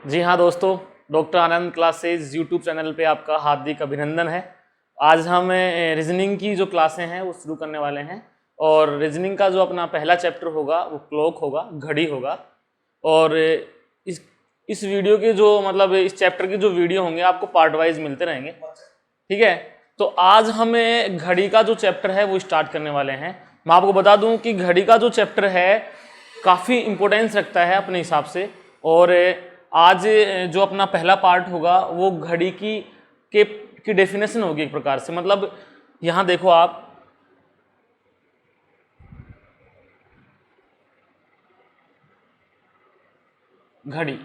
जी हाँ दोस्तों, डॉक्टर आनंद classes YouTube channel पे आपका हार्दिक अभिनंदन है। आज हम रीजनिंग की जो क्लासें हैं वो शुरू करने वाले हैं और रीजनिंग का जो अपना पहला चैप्टर होगा वो क्लॉक होगा, घड़ी होगा। और इस वीडियो के जो इस चैप्टर के जो वीडियो होंगे आपको पार्ट वाइज मिलते रहेंगे, ठीक है। तो आज हमें घड़ी का जो चैप्टर है वो स्टार्ट करने वाले हैं। मैं आपको बता दूं कि घड़ी का जो चैप्टर है काफ़ी इम्पोर्टेंस रखता है अपने हिसाब से। और आज जो अपना पहला पार्ट होगा वो घड़ी की डेफिनेशन होगी एक प्रकार से। मतलब यहाँ देखो आप, घड़ी।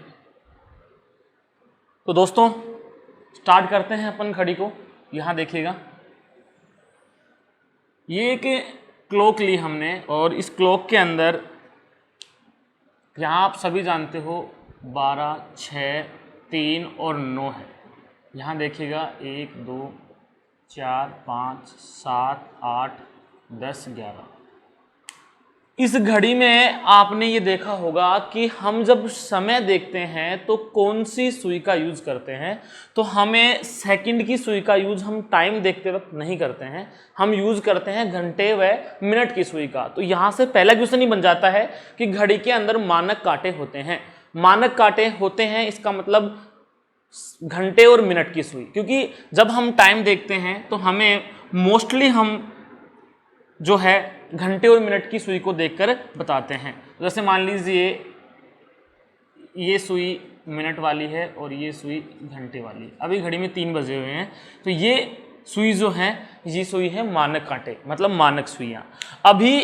तो दोस्तों स्टार्ट करते हैं अपन घड़ी को। यहाँ देखिएगा, ये एक क्लॉक ली हमने और इस क्लॉक के अंदर यहाँ आप सभी जानते हो 12, 6, 3 और 9 है। यहाँ देखिएगा 1, 2, 4, 5, 7, 8, 10, 11। इस घड़ी में आपने ये देखा होगा कि हम जब समय देखते हैं तो कौन सी सुई का यूज करते हैं। तो हमें सेकंड की सुई का यूज हम टाइम देखते वक्त नहीं करते हैं, हम यूज करते हैं घंटे व मिनट की सुई का। तो यहाँ से पहला क्वेश्चन ही बन जाता है कि घड़ी के अंदर मानक कांटे होते हैं। मानक कांटे होते हैं, इसका मतलब घंटे और मिनट की सुई। क्योंकि जब हम टाइम देखते हैं तो हमें मोस्टली हम जो है घंटे और मिनट की सुई को देखकर बताते हैं। जैसे मान लीजिए ये सुई मिनट वाली है और ये सुई घंटे वाली। अभी घड़ी में 3 बजे हुए हैं, तो ये सुई जो है ये सुई है मानक कांटे, मतलब मानक सुइयां। अभी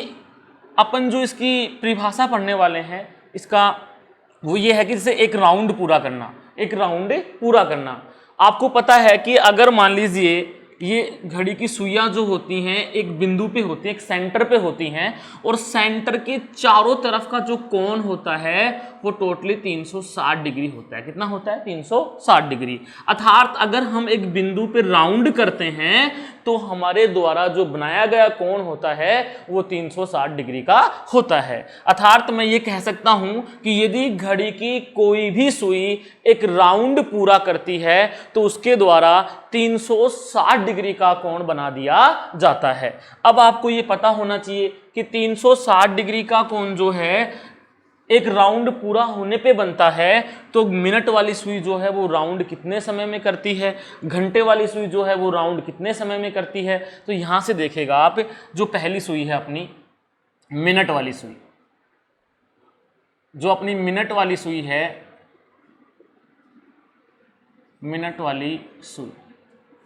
अपन जो इसकी परिभाषा पढ़ने वाले हैं इसका वो ये है कि जैसे एक राउंड पूरा करना, एक राउंड पूरा करना। आपको पता है कि अगर मान लीजिए ये घड़ी की सुइयां जो होती हैं एक बिंदु पे होती हैं, एक सेंटर पे होती हैं, और सेंटर के चारों तरफ का जो कोण होता है वो टोटली 360 डिग्री होता है। कितना होता है? 360 डिग्री। अर्थात अगर हम एक बिंदु पे राउंड करते हैं तो हमारे द्वारा जो बनाया गया कोण होता है वो 360 डिग्री का होता है। अर्थात मैं ये कह सकता हूं कि यदि घड़ी की कोई भी सुई एक राउंड पूरा करती है तो उसके द्वारा 360 डिग्री का कोण बना दिया जाता है। अब आपको ये पता होना चाहिए कि 360 डिग्री का कोण जो है एक राउंड पूरा होने पे बनता है। तो मिनट वाली सुई जो है वो राउंड कितने समय में करती है, घंटे वाली सुई जो है वो राउंड कितने समय में करती है। तो यहां से देखेगा आप, जो पहली सुई है अपनी मिनट वाली सुई, जो अपनी मिनट वाली सुई है, मिनट वाली सुई,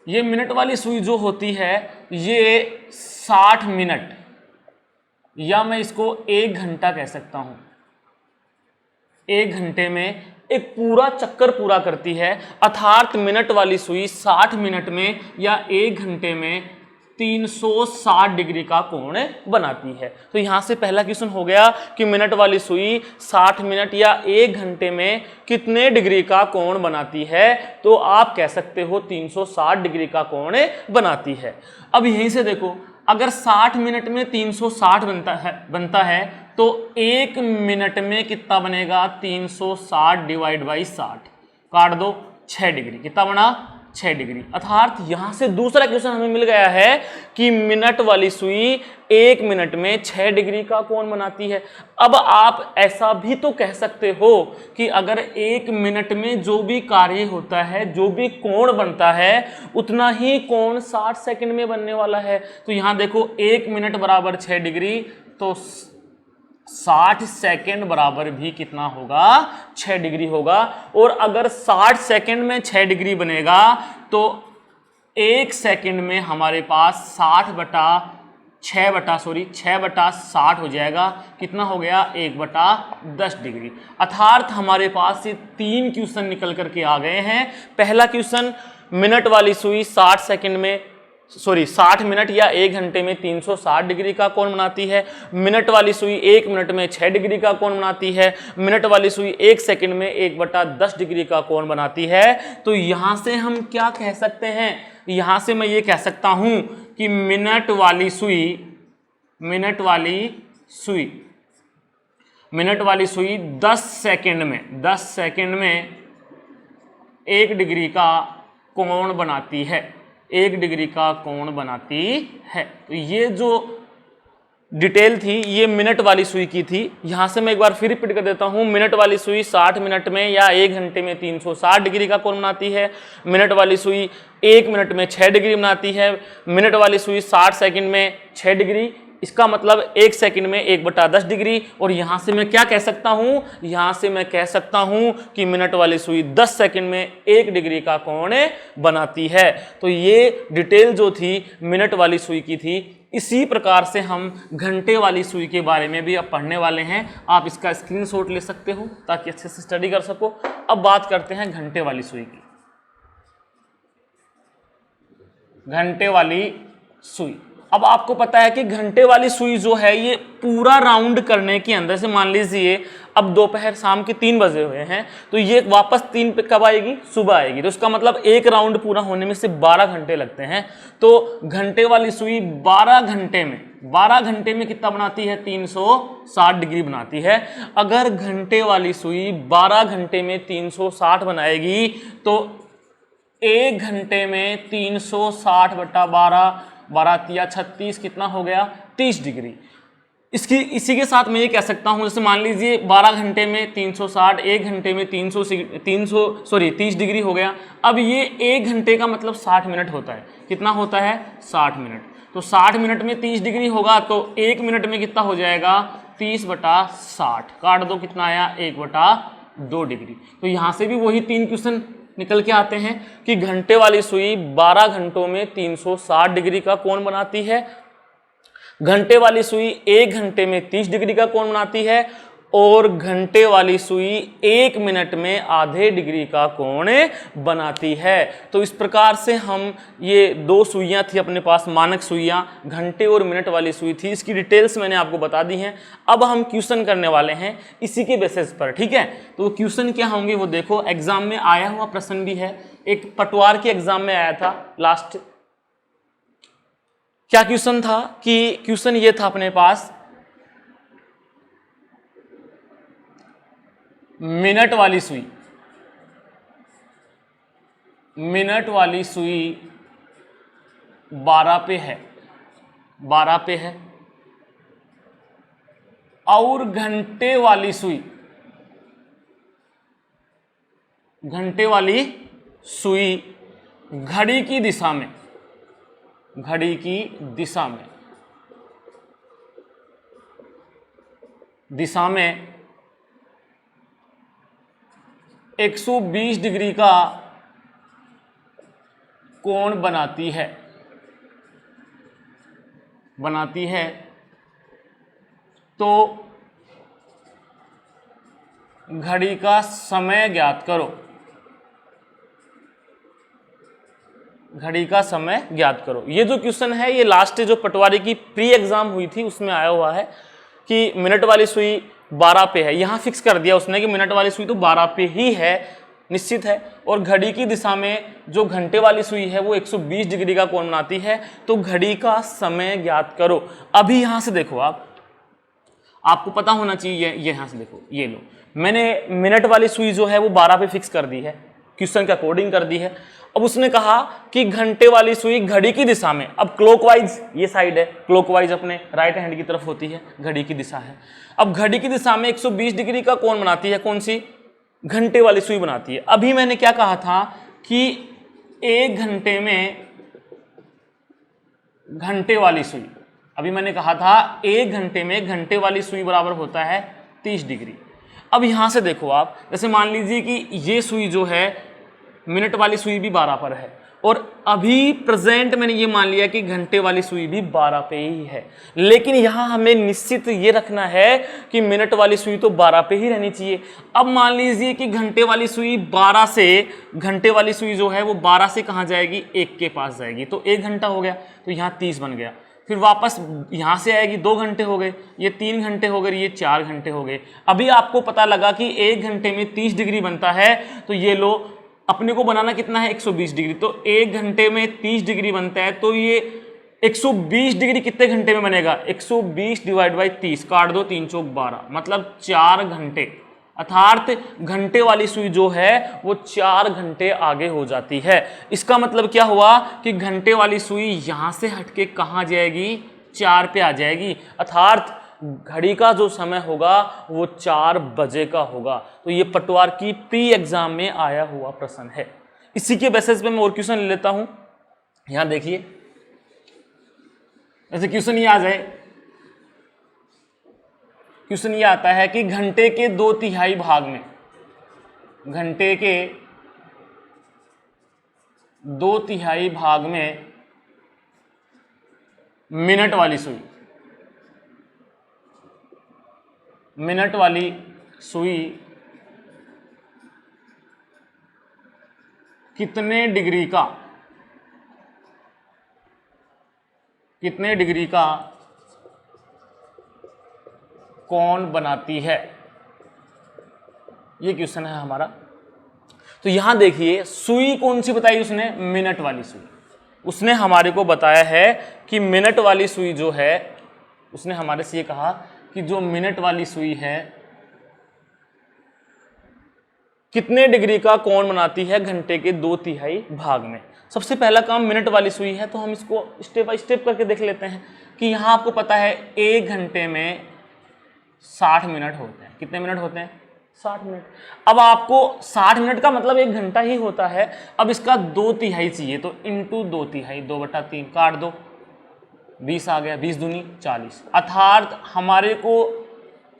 ये मिनट वाली सुई जो होती है ये 60 मिनट या मैं इसको 1 घंटा कह सकता हूं, 1 घंटे में एक पूरा चक्कर पूरा करती है। अर्थात मिनट वाली सुई 60 मिनट में या 1 घंटे में 360 डिग्री का कोण बनाती है। तो यहां से पहला क्वेश्चन हो गया कि मिनट वाली सुई 60 मिनट या 1 घंटे में कितने डिग्री का कोण बनाती है। तो आप कह सकते हो 360 डिग्री का कोण बनाती है। अब यहीं से देखो, अगर 60 मिनट में 360 बनता है तो 1 मिनट में कितना बनेगा? 360 डिवाइड बाई 60 काट दो, 6 डिग्री। कितना बना? 6 डिग्री। अर्थात यहां से दूसरा क्वेश्चन हमें मिल गया है कि मिनट वाली सुई 1 मिनट में 6 डिग्री का कोण बनाती है। अब आप ऐसा भी तो कह सकते हो कि अगर 1 मिनट में जो भी कार्य होता है, जो भी कोण बनता है, उतना ही कोण 60 सेकंड में बनने वाला है। तो यहां देखो 1 मिनट बराबर 6 डिग्री, तो 60 सेकेंड बराबर भी कितना होगा? 6 डिग्री होगा। और अगर 60 सेकेंड में 6 डिग्री बनेगा तो 1 सेकेंड में हमारे पास 6 बटा 60 हो जाएगा। कितना हो गया? 1/10 डिग्री। अर्थात हमारे पास से 3 क्वेश्चन निकल करके आ गए हैं। पहला क्वेश्चन, मिनट वाली सुई 60 मिनट या 1 घंटे में 360 डिग्री का कोण बनाती है। मिनट वाली सुई 1 मिनट में 6 डिग्री का कोण बनाती है। मिनट वाली सुई 1 सेकंड में 1/10 डिग्री का कोण बनाती है। तो यहां से हम क्या कह सकते हैं? यहां से मैं ये कह सकता हूं कि मिनट वाली सुई 10 सेकंड में 1 डिग्री का कोण बनाती है, 1 डिग्री का कोण बनाती है। तो ये जो डिटेल थी ये मिनट वाली सुई की थी। यहां से मैं एक बार फिर रिपीट कर देता हूं, मिनट वाली सुई 60 मिनट में या 1 घंटे में 360 डिग्री का कोण बनाती है। मिनट वाली सुई 1 मिनट में 6 डिग्री बनाती है। मिनट वाली सुई 60 सेकंड में 6 डिग्री, इसका मतलब 1 सेकंड में 1/10 डिग्री। और यहां से मैं क्या कह सकता हूं, यहां से मैं कह सकता हूं कि मिनट वाली सुई 10 सेकंड में 1 डिग्री का कोण बनाती है। तो ये डिटेल जो थी मिनट वाली सुई की थी। इसी प्रकार से हम घंटे वाली सुई के बारे में भी अब पढ़ने वाले हैं। आप इसका स्क्रीनशॉट ले सकते हो ताकि अच्छे से स्टडी कर सको। अब बात करते हैं घंटे वाली सुई की। घंटे वाली सुई, अब आपको पता है कि घंटे वाली सुई जो है ये पूरा राउंड करने के अंदर से, मान लीजिए अब दोपहर शाम के 3 बजे हुए हैं, तो ये वापस 3 पे कब आएगी, सुबह आएगी। तो इसका मतलब एक राउंड पूरा होने में सिर्फ 12 घंटे लगते हैं। तो घंटे वाली सुई 12 घंटे में कितना बनाती है, 360 डिग्री बनाती है। अगर घंटे वाली सुई 12 घंटे में 360 बनाएगी तो 1 घंटे में 360/12, 12 तिया 36, कितना हो गया, 30 डिग्री। इसी के साथ मैं ये कह सकता हूं, जैसे मान लीजिए 12 घंटे में 360, 1 घंटे में 30 डिग्री हो गया। अब ये 1 घंटे का मतलब 60 मिनट होता है। कितना होता है, 60 मिनट। तो 60 मिनट में 30 डिग्री होगा तो 1 मिनट में कितना हो जाएगा, 30/60, काट दो, कितना आया, 1/2 डिग्री। तो यहां से भी वही 3 क्वेश्चन निकल के आते हैं कि घंटे वाली सुई 12 घंटों में 360 डिग्री का कोण बनाती है, घंटे वाली सुई 1 घंटे में 30 डिग्री का कोण बनाती है, और घंटे वाली सुई 1 मिनट में आधे डिग्री का कोण बनाती है। तो इस प्रकार से हम, ये 2 सुइयां थी अपने पास, मानक सुइयां, घंटे और मिनट वाली सुई थी। इसकी डिटेल्स मैंने आपको बता दी हैं। अब हम क्वेश्चन करने वाले हैं इसी के बेसिस पर, ठीक है। तो क्वेश्चन क्या होंगे वो देखो, एग्जाम में आया हुआ प्रश्न भी है, एक पटवार के एग्जाम में आया था लास्ट। क्या क्वेश्चन था कि क्वेश्चन ये था अपने पास, मिनट वाली सुई 12 पे है, 12 पे है, और घंटे वाली सुई घड़ी की दिशा में 120 डिग्री का कोण बनाती है। तो घड़ी का समय ज्ञात करो। ये जो क्वेश्चन है ये लास्ट जो पटवारी की प्री एग्जाम हुई थी उसमें आया हुआ है कि मिनट वाली सुई 12 पे है। यहां फिक्स कर दिया उसने कि मिनट वाली सुई तो 12 पे ही है, निश्चित है। और घड़ी की दिशा में जो घंटे वाली सुई है वो 120 डिग्री का कोण बनाती है। तो घड़ी का समय ज्ञात करो। अभी यहां से देखो, आपको पता होना चाहिए, ये यहां से देखो, ये लो, मैंने मिनट वाली सुई जो है वो 12 पे फिक्स कर दी है, क्वेश्चन के अकॉर्डिंग कर दी है। अब उसने कहा कि घंटे वाली सुई घड़ी की दिशा में, अब क्लॉकवाइज ये साइड है, क्लॉकवाइज अपने राइट हैंड की तरफ होती है, घड़ी की दिशा है। अब घड़ी की दिशा में 120 डिग्री का कोण बनाती है, कौन सी, घंटे वाली सुई बनाती है। अभी मैंने क्या कहा था कि 1 घंटे में घंटे वाली सुई, अभी मैंने कहा था 1 घंटे में घंटे वाली सुई बराबर होता है 30 डिग्री। अब यहां से देखो आप, जैसे मान लीजिए कि ये सुई जो है मिनट वाली सुई भी 12 पर है, और अभी प्रेजेंट मैंने ये मान लिया कि घंटे वाली सुई भी 12 पे ही है। लेकिन यहां हमें निश्चित ये रखना है कि मिनट वाली सुई तो 12 पे ही रहनी चाहिए। अब मान लीजिए कि घंटे वाली सुई 12 से, घंटे वाली सुई जो है वो 12 से कहां जाएगी, 1 के पास जाएगी। तो 1 घंटा हो गया, तो यहाँ 30 बन गया। फिर वापस यहाँ से आएगी, 2 घंटे हो गए, ये 3 घंटे हो गए, ये 4 घंटे हो गए। अभी आपको पता लगा कि 1 घंटे में 30 डिग्री बनता है। तो ये लो, अपने को बनाना कितना है, 120 डिग्री। तो 1 घंटे में 30 डिग्री बनता है, तो ये 120 डिग्री कितने घंटे में बनेगा, 120 डिवाइड बाई 30, काट दो, 3 चौक 12, मतलब 4 घंटे। अर्थात घंटे वाली सुई जो है वो 4 घंटे आगे हो जाती है। इसका मतलब क्या हुआ कि घंटे वाली सुई यहां से हटके कहां जाएगी, 4 पे आ जाएगी, अर्थात घड़ी का जो समय होगा वो 4 बजे का होगा। तो ये पटवार की प्री एग्जाम में आया हुआ प्रश्न है। इसी के बेसिस पे मैं और क्वेश्चन ले लेता हूं। यहां देखिए, ऐसे क्वेश्चन ये आ जाए, क्वेश्चन ये आता है कि घंटे के 2/3 भाग में, घंटे के 2/3 भाग में मिनट वाली सुई, मिनट वाली सुई कितने डिग्री का, कितने डिग्री का कोण बनाती है, ये क्वेश्चन है हमारा। तो यहां देखिए सुई कौन सी बताई उसने, मिनट वाली सुई। उसने हमारे को बताया है कि मिनट वाली सुई जो है, उसने हमारे से ये कहा कि जो मिनट वाली सुई है कितने डिग्री का कोण बनाती है घंटे के 2/3 भाग में। सबसे पहला काम मिनट वाली सुई है, तो हम इसको स्टेप बाय स्टेप करके देख लेते हैं कि यहां आपको पता है 1 घंटे में 60 मिनट होते हैं। कितने मिनट होते हैं, 60 मिनट। अब आपको 60 मिनट का मतलब 1 घंटा ही होता है। अब इसका 2/3 चाहिए, तो इंटू 2/3, 2/3 काट दो, 20 आ गया, 20 दूनी 40, अर्थात हमारे को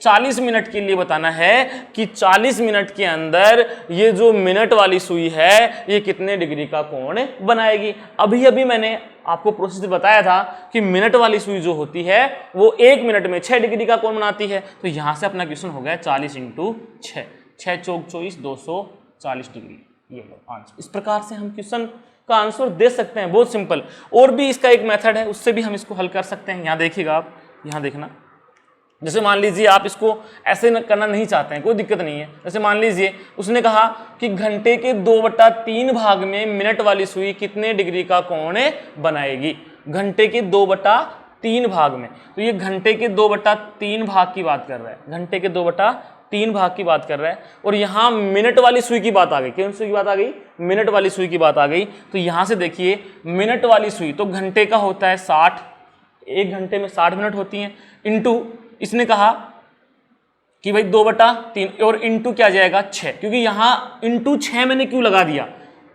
40 मिनट के लिए बताना है कि 40 मिनट के अंदर ये जो मिनट वाली सुई है ये कितने डिग्री का कोण बनाएगी। अभी अभी मैंने आपको प्रोसेस बताया था कि मिनट वाली सुई जो होती है वो 1 मिनट में 6 डिग्री का कोण बनाती है। तो यहां से अपना क्वेश्चन हो गया 40 × 6, 6 चौक 24, 240 डिग्री, ये लो आंसर। इस प्रकार से हम क्वेश्चन का आंसर दे सकते हैं, बहुत सिंपल। और भी इसका एक मेथड है, उससे भी हम इसको हल कर सकते हैं। यहाँ देखिएगा आप, यहाँ देखना, जैसे मान लीजिए आप इसको ऐसे करना नहीं चाहते हैं, कोई दिक्कत नहीं है। जैसे मान लीजिए उसने कहा कि घंटे के 2/3 भाग में मिनट वाली सुई कितने डिग्री का कोण बनाएगी, घंटे के 2/3 भाग में। तो ये घंटे के 2/3 भाग की बात कर रहा है, घंटे के 2/3 भाग की बात कर रहा है। और यहाँ मिनट वाली सुई की बात आ गई। कौन सी की बात आ गई, मिनट वाली सुई की बात आ गई। तो यहाँ से देखिए मिनट वाली सुई तो घंटे का होता है 60, 1 घंटे में 60 मिनट होती हैं, इंटू इसने कहा कि भाई 2/3 और इंटू क्या जाएगा 6, क्योंकि यहां इंटू 6 मैंने क्यों लगा दिया,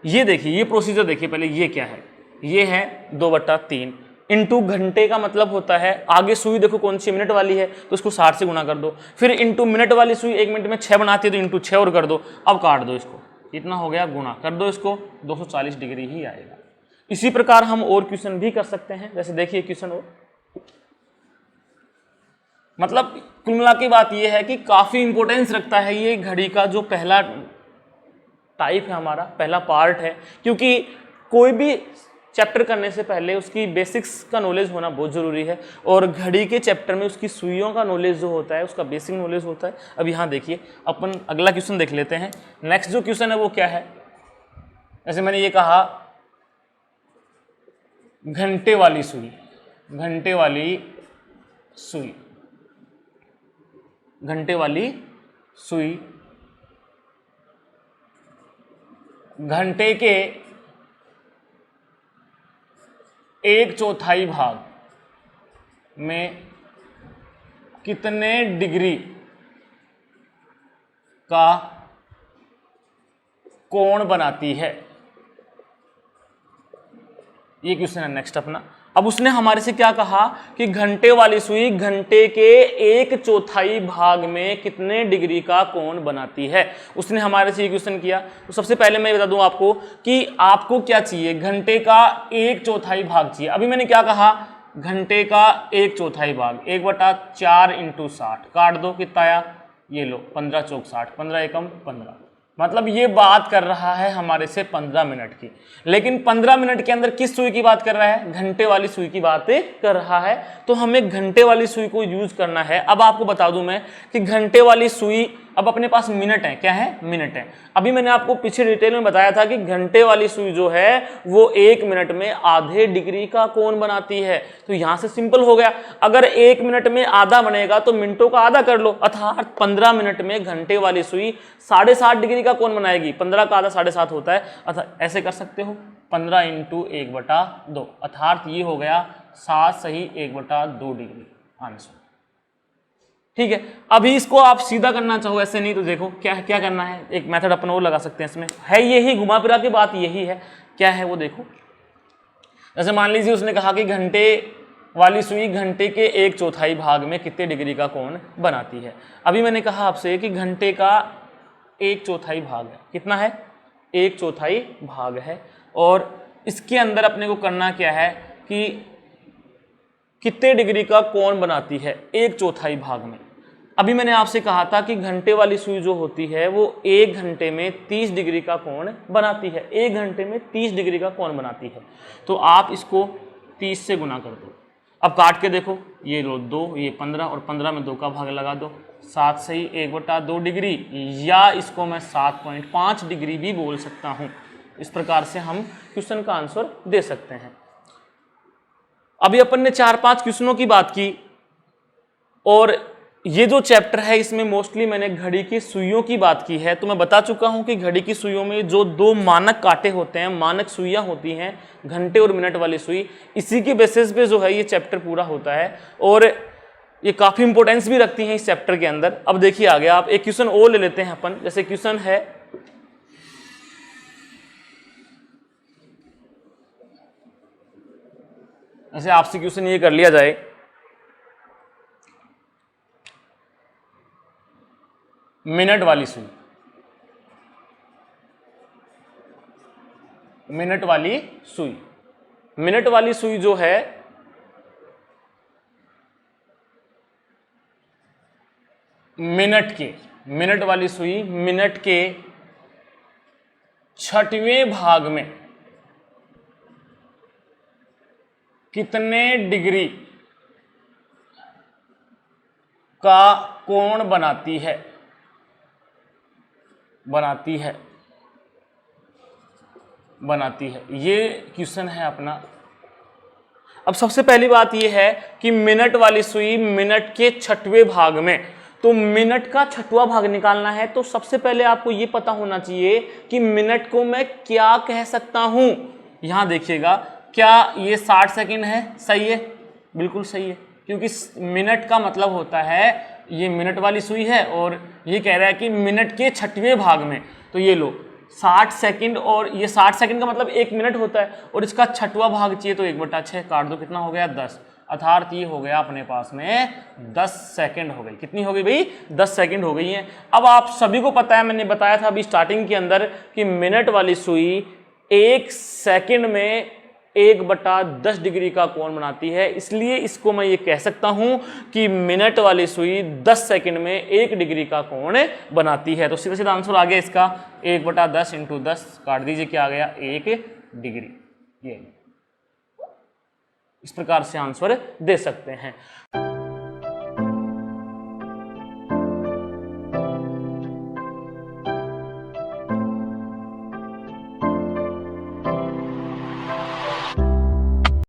ये देखिए, ये प्रोसीजर देखिए पहले, ये क्या है, ये है 2/3 इंटू घंटे का मतलब होता है, आगे सुई देखो कौन सी मिनट वाली है तो इसको 60 से गुना कर दो, फिर इंटू मिनट वाली सुई 1 मिनट में 6 बनाती है तो इंटू 6 और कर दो। अब काट दो इसको, इतना हो गया, गुना कर दो इसको, 240 डिग्री ही आएगा। इसी प्रकार हम और क्वेश्चन भी कर सकते हैं। जैसे देखिए क्वेश्चन और, मतलब कुल मिला के बात यह है कि काफी इंपॉर्टेंस रखता है ये घड़ी का जो पहला टाइप है, हमारा पहला पार्ट है, क्योंकि कोई भी चैप्टर करने से पहले उसकी बेसिक्स का नॉलेज होना बहुत जरूरी है। और घड़ी के चैप्टर में उसकी सुइयों का नॉलेज जो होता है, उसका बेसिक नॉलेज होता है। अब यहाँ देखिए अपन अगला क्वेश्चन देख लेते हैं। नेक्स्ट जो क्वेश्चन है वो क्या है, जैसे मैंने ये कहा घंटे वाली सुई, घंटे वाली सुई, घंटे वाली सुई घंटे के 1/4 भाग में कितने डिग्री का कोण बनाती है, ये क्वेश्चन है नेक्स्ट अपना। अब उसने हमारे से क्या कहा कि घंटे वाली सुई घंटे के 1/4 भाग में कितने डिग्री का कोण बनाती है। उसने हमारे से ये क्वेश्चन किया। तो सबसे पहले मैं बता दूं आपको कि आपको क्या चाहिए, घंटे का 1/4 भाग चाहिए। अभी मैंने क्या कहा, घंटे का 1/4 भाग, 1/4 × 60 काट दो, कितना आया, ये लो 15 चौक 60, 15 एकम 15, मतलब ये बात कर रहा है हमारे से 15 मिनट की। लेकिन 15 मिनट के अंदर किस सुई की बात कर रहा है, घंटे वाली सुई की बात कर रहा है। तो हमें घंटे वाली सुई को यूज करना है। अब आपको बता दूं मैं कि घंटे वाली सुई, अब अपने पास मिनट है, क्या है, मिनट है। अभी मैंने आपको पीछे डिटेल में बताया था कि घंटे वाली सुई जो है वो 1 मिनट में आधे डिग्री का कोण बनाती है। तो यहां से सिंपल हो गया, अगर 1 मिनट में आधा बनेगा तो मिनटों का आधा कर लो, अर्थात 15 मिनट में घंटे वाली सुई 7.5 डिग्री का कोण बनाएगी। 15 का आधा 7.5 होता है, अर्थात ऐसे कर सकते हो 15 × 1/2, अर्थात ये हो गया 7 सही 1/2 डिग्री आंसर। ठीक है, अभी इसको आप सीधा करना चाहो ऐसे नहीं तो देखो क्या क्या करना है, एक मेथड अपन और लगा सकते हैं इसमें, है यही घुमा फिरा के बात यही है। क्या है वो देखो, जैसे मान लीजिए उसने कहा कि घंटे वाली सुई घंटे के 1/4 भाग में कितने डिग्री का कोण बनाती है। अभी मैंने कहा आपसे कि घंटे का 1/4 भाग है, कितना है, 1/4 भाग है, और इसके अंदर अपने को करना क्या है कि कितने डिग्री का कोण बनाती है 1/4 भाग में। अभी मैंने आपसे कहा था कि घंटे वाली सुई जो होती है वो 1 घंटे में 30 डिग्री का कोण बनाती है, 1 घंटे में 30 डिग्री का कोण बनाती है। तो आप इसको 30 से गुना कर दो, अब काट के देखो, ये लो 2, ये 15, और 15 में 2 का भाग लगा दो, 7 सही 1/2 डिग्री, या इसको मैं 7.5 डिग्री भी बोल सकता हूँ। इस प्रकार से हम क्वेश्चन का आंसर दे सकते हैं। अभी अपन ने 4-5 क्वेश्चनों की बात की, और ये जो चैप्टर है इसमें मोस्टली मैंने घड़ी की सुइयों की बात की है। तो मैं बता चुका हूं कि घड़ी की सुइयों में जो 2 मानक कांटे होते हैं, मानक सुइयां होती हैं, घंटे और मिनट वाली सुई, इसी के बेसिस पे जो है ये चैप्टर पूरा होता है, और ये काफ़ी इंपॉर्टेंस भी रखती हैं इस चैप्टर के अंदर। अब देखिए आगे आप एक क्वेश्चन और ले लेते हैं अपन, जैसे क्वेश्चन है ऐसे आपसे क्वेश्चन ये कर लिया जाए, मिनट वाली सुई, मिनट वाली सुई, मिनट वाली सुई जो है मिनट वाली सुई मिनट के 6वें भाग में कितने डिग्री का कोण बनाती है, ये क्वेश्चन है अपना। अब सबसे पहली बात ये है कि मिनट वाली सुई मिनट के 6वें भाग में, तो मिनट का 6वां भाग निकालना है, तो सबसे पहले आपको ये पता होना चाहिए कि मिनट को मैं क्या कह सकता हूं। यहां देखिएगा, क्या ये 60 सेकंड है, सही है, बिल्कुल सही है, क्योंकि मिनट का मतलब होता है, ये मिनट वाली सुई है और ये कह रहा है कि मिनट के 6वें भाग में, तो ये लो 60 सेकंड, और ये 60 सेकंड का मतलब 1 मिनट होता है, और इसका 6वां भाग चाहिए, तो 1/6 काट दो, कितना हो गया 10, अर्थात ये हो गया अपने पास में 10 सेकंड हो गई। कितनी हो गई भाई, 10 सेकंड हो गई है। अब आप सभी को पता है, मैंने बताया था अभी स्टार्टिंग के अंदर कि मिनट वाली सुई 1 सेकंड में 1/10 डिग्री का कोण बनाती है, इसलिए इसको मैं ये कह सकता हूं कि मिनट वाली सुई 10 सेकंड में 1 डिग्री का कोण बनाती है। तो सीधा सीधा आंसर आ गया इसका 1/10 × 10, काट दीजिए, क्या आ गया 1 डिग्री। ये इस प्रकार से आंसर दे सकते हैं।